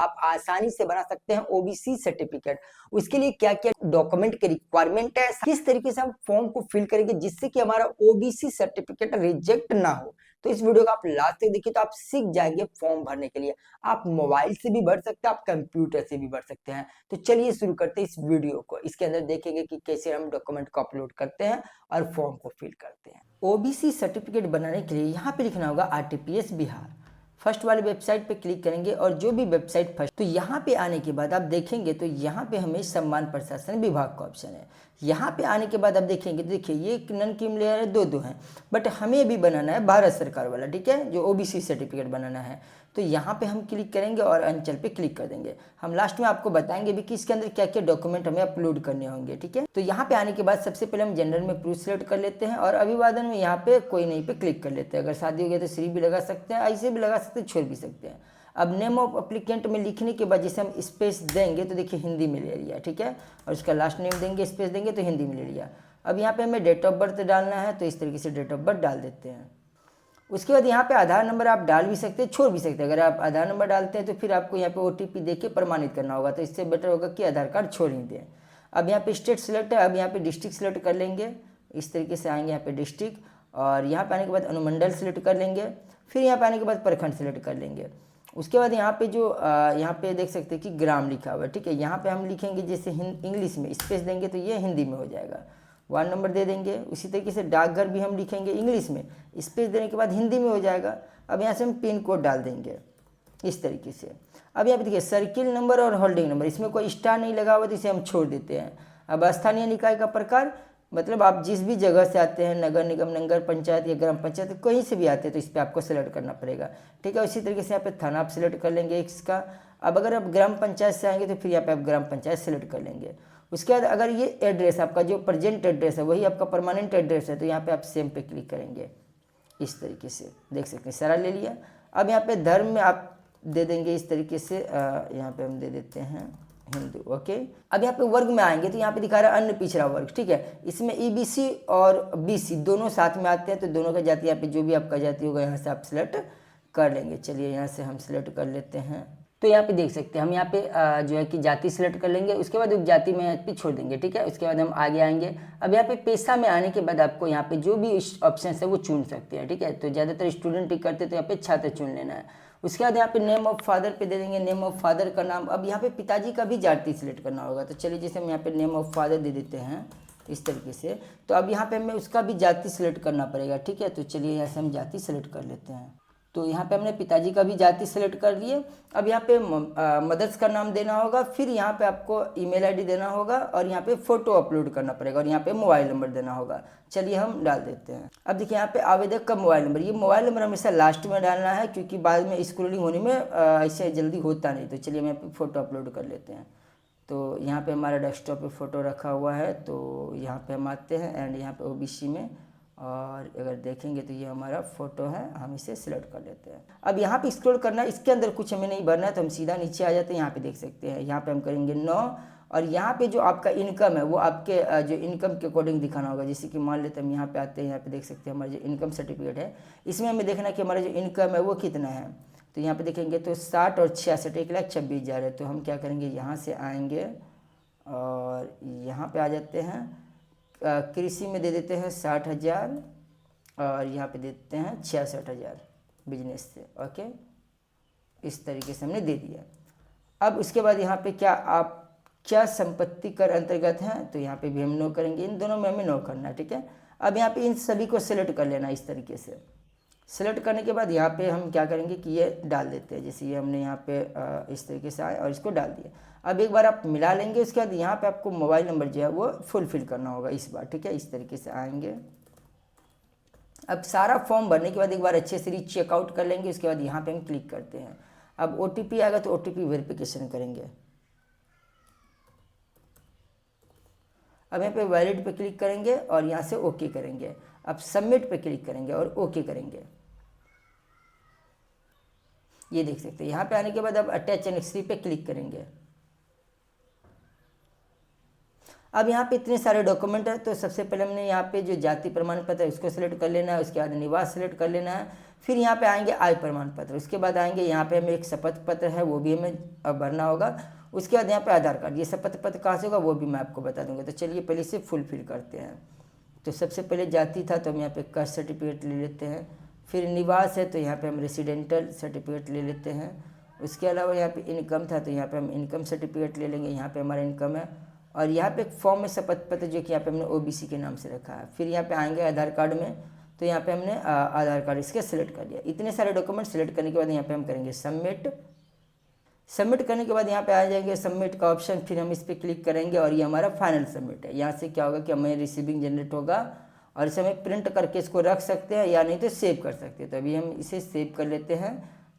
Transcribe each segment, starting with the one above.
आप आसानी से बना सकते हैं ओबीसी सर्टिफिकेट। उसके लिए क्या क्या डॉक्यूमेंट की रिक्वायरमेंट है, किस तरीके से हम फॉर्म को फिल करेंगे जिससे कि हमारा ओबीसी सर्टिफिकेट रिजेक्ट ना हो, तो इस वीडियो को आप लास्ट तक देखिए तो आप सीख जाएंगे फॉर्म भरने के लिए। आप मोबाइल से भी भर सकते हैं, आप कंप्यूटर से भी भर सकते हैं। तो चलिए शुरू करते हैं इस वीडियो को। इसके अंदर देखेंगे कि कैसे हम डॉक्यूमेंट को अपलोड करते हैं और फॉर्म को फिल करते हैं। ओबीसी सर्टिफिकेट बनाने के लिए यहाँ पे लिखना होगा आरटीपीएस बिहार। फर्स्ट वाली वेबसाइट पे क्लिक करेंगे और जो भी वेबसाइट फर्स्ट, तो यहाँ पे आने के बाद आप देखेंगे तो यहाँ पे हमें सम्मान प्रशासन विभाग का ऑप्शन है। यहाँ पे आने के बाद आप देखेंगे तो देखिए ये नन क्रीम लेयर है, दो हैं, बट हमें भी बनाना है भारत सरकार वाला, ठीक है, जो ओबीसी सर्टिफिकेट बनाना है। तो यहाँ पे हम क्लिक करेंगे और अंचल पे क्लिक कर देंगे। हम लास्ट में आपको बताएंगे भी कि इसके अंदर क्या क्या डॉक्यूमेंट हमें अपलोड करने होंगे, ठीक है। तो यहाँ पे आने के बाद सबसे पहले हम जेंडर में पुरुष सेलेक्ट कर लेते हैं और अभिवादन में यहाँ पे कोई नहीं पे क्लिक कर लेते हैं। अगर शादी हो गया तो श्री भी लगा सकते हैं, ऐसे भी लगा सकते हैं, छोड़ भी सकते हैं। अब नेम ऑफ अप्लीकेंट में लिखने के बाद जैसे हम स्पेस देंगे तो देखिए हिंदी में ले लिया, ठीक है, और उसका लास्ट नेम देंगे, स्पेस देंगे तो हिंदी में ले लिया। अब यहाँ पे हमें डेट ऑफ बर्थ डालना है तो इस तरीके से डेट ऑफ बर्थ डाल देते हैं। उसके बाद यहाँ पे आधार नंबर आप डाल भी सकते हैं, छोड़ भी सकते हैं। अगर आप आधार नंबर डालते हैं तो फिर आपको यहाँ पे ओटीपी देके प्रमाणित करना होगा, तो इससे बेटर होगा कि आधार कार्ड छोड़ ही दें। अब यहाँ पे स्टेट सेलेक्ट है, अब यहाँ पे डिस्ट्रिक्ट सेलेक्ट कर लेंगे। इस तरीके से आएंगे यहाँ पे डिस्ट्रिक्ट, और यहाँ पे आने के बाद अनुमंडल सेलेक्ट कर लेंगे। फिर यहाँ पे आने के बाद प्रखंड सेलेक्ट कर लेंगे। उसके बाद यहाँ पे जो यहाँ पे देख सकते हैं कि ग्राम लिखा हुआ है, ठीक है। यहाँ पे हम लिखेंगे जैसे इंग्लिश में स्पेस देंगे तो ये हिंदी में हो जाएगा। वार्ड नंबर दे देंगे। उसी तरीके से डाकघर भी हम लिखेंगे इंग्लिश में, स्पेस देने के बाद हिंदी में हो जाएगा। अब यहाँ से हम पिन कोड डाल देंगे इस तरीके से। अब यहाँ पे देखिए सर्किल नंबर और होल्डिंग नंबर, इसमें कोई स्टार नहीं लगा हुआ तो इसे हम छोड़ देते हैं। अब स्थानीय निकाय का प्रकार, मतलब आप जिस भी जगह से आते हैं, नगर निगम, नगर पंचायत या ग्राम पंचायत, कहीं से भी आते हैं तो इस पर आपको सेलेक्ट करना पड़ेगा, ठीक है। उसी तरीके से यहाँ पे थाना आप सेलेक्ट कर लेंगे इसका। अब अगर आप ग्राम पंचायत से आएंगे तो फिर यहाँ पे आप ग्राम पंचायत सेलेक्ट कर लेंगे। उसके बाद अगर ये एड्रेस आपका जो प्रेजेंट एड्रेस है वही आपका परमानेंट एड्रेस है तो यहाँ पे आप सेम पे क्लिक करेंगे। इस तरीके से देख सकते हैं, सारा ले लिया। अब यहाँ पे धर्म में आप दे देंगे इस तरीके से, यहाँ पे हम दे देते हैं हिंदू, ओके। अब यहाँ पे वर्ग में आएंगे तो यहाँ पे दिखा रहा है अन्य पिछड़ा वर्ग, ठीक है। इसमें ईबीसी और बीसी दोनों साथ में आते हैं, तो दोनों का जाति यहाँ पे जो भी आपका जाति होगा यहाँ से आप सिलेक्ट कर लेंगे। चलिए यहाँ से हम सिलेक्ट कर लेते हैं। तो यहाँ पे देख सकते हैं हम यहाँ पे जो है कि जाति सिलेक्ट कर लेंगे। उसके बाद उपजाति में यहाँ पे छोड़ देंगे, ठीक है। उसके बाद हम आगे आएंगे। अब यहाँ पे पेशा में आने के बाद आपको यहाँ पे जो भी ऑप्शन है वो चुन सकते हैं, ठीक है। तो ज़्यादातर स्टूडेंट ही करते तो यहाँ पे छात्र चुन लेना है। उसके बाद यहाँ पे नेम ऑफ फादर पे दे देंगे, नेम ऑफ फादर का नाम। अब यहाँ पे पिताजी का भी जाति सिलेक्ट करना होगा, तो चलिए जैसे हम यहाँ पे नेम ऑफ फादर दे देते हैं इस तरीके से। तो अब यहाँ पे हमें उसका भी जाति सिलेक्ट करना पड़ेगा, ठीक है। तो चलिए यहाँ से हम जाति सिलेक्ट कर लेते हैं। तो यहाँ पे हमने पिताजी का भी जाति सेलेक्ट कर लिए। अब यहाँ पे मदर्स का नाम देना होगा, फिर यहाँ पे आपको ईमेल आईडी देना होगा और यहाँ पे फोटो अपलोड करना पड़ेगा और यहाँ पे मोबाइल नंबर देना होगा। चलिए हम डाल देते हैं। अब देखिए यहाँ पे आवेदक का मोबाइल नंबर, ये मोबाइल नंबर हमेशा लास्ट में डालना है क्योंकि बाद में स्क्रोलिंग होने में ऐसे जल्दी होता नहीं। तो चलिए हम यहाँ पे फ़ोटो अपलोड कर लेते हैं। तो यहाँ पे हमारा डेस्कटॉप पे फ़ोटो रखा हुआ है, तो यहाँ पे हम आते हैं एंड यहाँ पे ओबीसी में, और अगर देखेंगे तो ये हमारा फ़ोटो है, हम इसे सिलेक्ट कर लेते हैं। अब यहाँ पे स्क्रॉल करना है, इसके अंदर कुछ हमें नहीं भरना है तो हम सीधा नीचे आ जाते हैं। यहाँ पे देख सकते हैं, यहाँ पे हम करेंगे 9, और यहाँ पे जो आपका इनकम है वो आपके जो इनकम के अकॉर्डिंग दिखाना होगा। जैसे कि मान लेते हैं हम यहाँ पे आते हैं, यहाँ पे देख सकते हैं हमारा जो इनकम सर्टिफिकेट है, इसमें हमें देखना है कि हमारा जो इनकम है वो कितना है। तो यहाँ पे देखेंगे तो 60 और 66, 1,26,000 है। तो हम क्या करेंगे, यहाँ से आएंगे और यहाँ पे आ जाते हैं, कृषि में दे देते हैं 60,000 और यहाँ पे देते हैं 66,000 बिजनेस से, ओके। इस तरीके से हमने दे दिया। अब उसके बाद यहाँ पे आप क्या संपत्ति कर अंतर्गत हैं, तो यहाँ पे भी हम नो करेंगे। इन दोनों में हमें नो करना है, ठीक है। अब यहाँ पे इन सभी को सिलेक्ट कर लेना इस तरीके से। सिलेक्ट करने के बाद यहाँ पे हम क्या करेंगे कि ये डाल देते हैं, जैसे ये हमने यहाँ पे इस तरीके से आए और इसको डाल दिया। अब एक बार आप मिला लेंगे, उसके बाद यहाँ पे आपको मोबाइल नंबर जो है वो फुलफिल करना होगा इस बार, ठीक है। इस तरीके से आएंगे। अब सारा फॉर्म भरने के बाद एक बार अच्छे से चेकआउट कर लेंगे। उसके बाद यहाँ पे हम क्लिक करते हैं। अब ओटीपी आएगा तो ओटीपी वेरिफिकेशन करेंगे। अब यहाँ पे वैलिड पे क्लिक करेंगे और यहाँ से ओके करेंगे। अब सबमिट पे क्लिक करेंगे और ओके करेंगे। ये देख सकते हैं। यहाँ पे आने के बाद अब अटैच एनेक्स पे क्लिक करेंगे। अब यहाँ पे इतने सारे डॉक्यूमेंट है, तो सबसे पहले हमने यहाँ पे जो जाति प्रमाण पत्र है उसको सिलेक्ट कर लेना है। उसके बाद निवास सिलेक्ट कर लेना है। फिर यहाँ पे आएंगे आय प्रमाण पत्र, उसके बाद आएंगे यहाँ पे हमें एक शपथ पत्र है वो भी हमें भरना होगा। उसके बाद यहाँ पे आधार कार्ड, ये शपथ पत्र कहाँ से होगा वो भी मैं आपको बता दूंगा। तो चलिए पहले इसे फुलफिल करते हैं। तो सबसे पहले जाति था तो हम यहाँ पे कास्ट सर्टिफिकेट ले लेते हैं। फिर निवास है तो यहाँ पे हम रेसिडेंटल सर्टिफिकेट ले लेते हैं। उसके अलावा यहाँ पे इनकम था तो यहाँ पे हम इनकम सर्टिफिकेट ले लेंगे, यहाँ पे हमारा इनकम है। और यहाँ पे एक फॉर्म में शपथ पत्र जो कि यहाँ पे हमने ओबीसी के नाम से रखा है। फिर यहाँ पे आएंगे आधार कार्ड में, तो यहाँ पे हमने आधार कार्ड इसके सिलेक्ट कर लिया। इतने सारे डॉक्यूमेंट सिलेक्ट करने के बाद यहाँ पे हम करेंगे सबमिट। सबमिट करने के बाद यहाँ पे आ जाएंगे सबमिट का ऑप्शन, फिर हम इस पर क्लिक करेंगे और ये हमारा फाइनल सबमिट है। यहाँ से क्या होगा कि हमें रिसीविंग जनरेट होगा और इसे हमें प्रिंट करके इसको रख सकते हैं या नहीं तो सेव कर सकते हैं। तो अभी हम इसे सेव कर लेते हैं।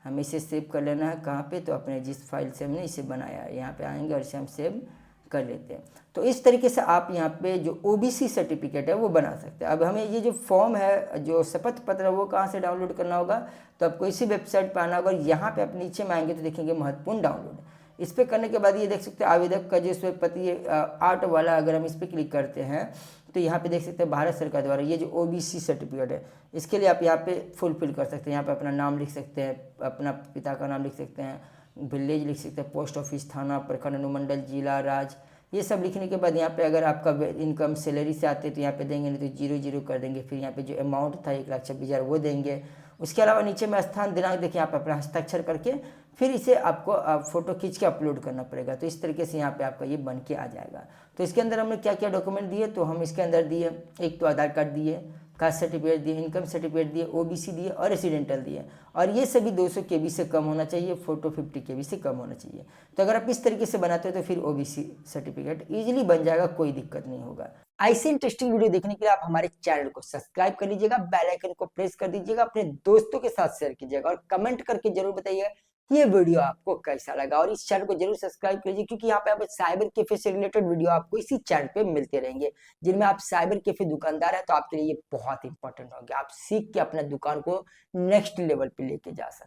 हमें इसे सेव कर लेना है कहाँ पे, तो अपने जिस फाइल से हमने इसे बनाया है यहाँ पे आएंगे और इसे हम सेव कर लेते हैं। तो इस तरीके से आप यहाँ पे जो ओबीसी सर्टिफिकेट है वो बना सकते हैं। अब हमें ये जो फॉर्म है जो शपथ पत्र है वो कहाँ से डाउनलोड करना होगा, तो आपको इसी वेबसाइट पर आना होगा। यहाँ पे आप नीचे में आएंगे तो देखेंगे महत्वपूर्ण डाउनलोड। इस पर करने के बाद ये देख सकते हैं आवेदक का जो इसमें पति 8 वाला, अगर हम इस पर क्लिक करते हैं तो यहाँ पे देख सकते हैं भारत सरकार द्वारा ये जो ओबीसी सर्टिफिकेट है इसके लिए आप यहाँ पे फुलफिल कर सकते हैं। यहाँ पे अपना नाम लिख सकते हैं, अपना पिता का नाम लिख सकते हैं, विलेज लिख सकते हैं, पोस्ट ऑफिस, थाना, प्रखंड, अनुमंडल, जिला, राज्य, ये सब लिखने के बाद यहाँ पे अगर आपका इनकम सैलरी से आते तो यहाँ पे देंगे, नहीं तो 00 कर देंगे। फिर यहाँ पे जो अमाउंट था 1,26,000 वो देंगे। उसके अलावा नीचे में स्थान दिनांक देखिए, यहाँ पे अपना हस्ताक्षर करके फिर इसे आपको फोटो खींच के अपलोड करना पड़ेगा। तो इस तरीके से यहाँ पे आपका ये बन के आ जाएगा। तो इसके अंदर हमने क्या क्या डॉक्यूमेंट दिए, तो हम इसके अंदर दिए एक तो आधार कार्ड दिए, कास्ट सर्टिफिकेट दिए, इनकम सर्टिफिकेट दिए, ओबीसी दिए और रेसिडेंटल दिए। और ये सभी 200 KB से कम होना चाहिए, फोटो 50 KB से कम होना चाहिए। तो अगर आप इस तरीके से बनाते हो तो फिर ओबीसी सर्टिफिकेट इजीली बन जाएगा, कोई दिक्कत नहीं होगा। ऐसे इंटरेस्टिंग वीडियो देखने के लिए आप हमारे चैनल को सब्सक्राइब कर लीजिएगा, बेल आइकन को प्रेस कर दीजिएगा, अपने दोस्तों के साथ शेयर कीजिएगा और कमेंट करके जरूर बताइएगा ये वीडियो आपको कैसा लगा। और इस चैनल को जरूर सब्सक्राइब कीजिए क्योंकि यहाँ पे आप साइबर कैफे से रिलेटेड वीडियो आपको इसी चैनल पे मिलते रहेंगे, जिनमें आप साइबर कैफे दुकानदार है तो आपके लिए ये बहुत इंपॉर्टेंट होंगे। आप सीख के अपना दुकान को नेक्स्ट लेवल पे लेके जा सकते हैं।